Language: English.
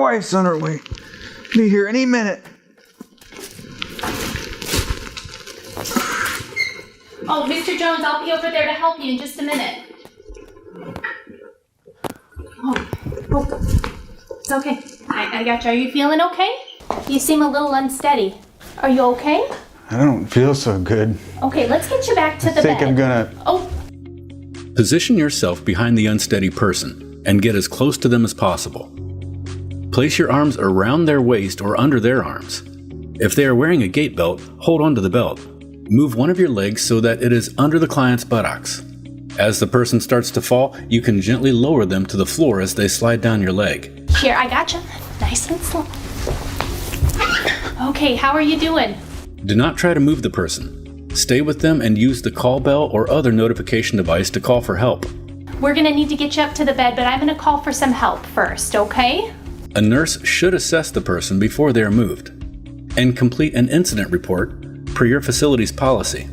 wife's on her way. Be here any minute. Oh, Mr. Jones, I'll be over there to help you in just a minute. Oh, it's okay. I got you. Are you feeling okay? You seem a little unsteady. Are you okay? I don't feel so good. Okay, let's get you back to the bed. I think I'm gonna... Oh. Position yourself behind the unsteady person and get as close to them as possible. Place your arms around their waist or under their arms. If they are wearing a gait belt, hold on to the belt. Move one of your legs so that it is under the client's buttocks. As the person starts to fall, you can gently lower them to the floor as they slide down your leg. Here, I gotcha. Nice and slow. Okay, how are you doing? Do not try to move the person. Stay with them and use the call bell or other notification device to call for help. We're gonna need to get you up to the bed, but I'm gonna call for some help first, okay? A nurse should assess the person before they are moved and complete an incident report per your facility's policy.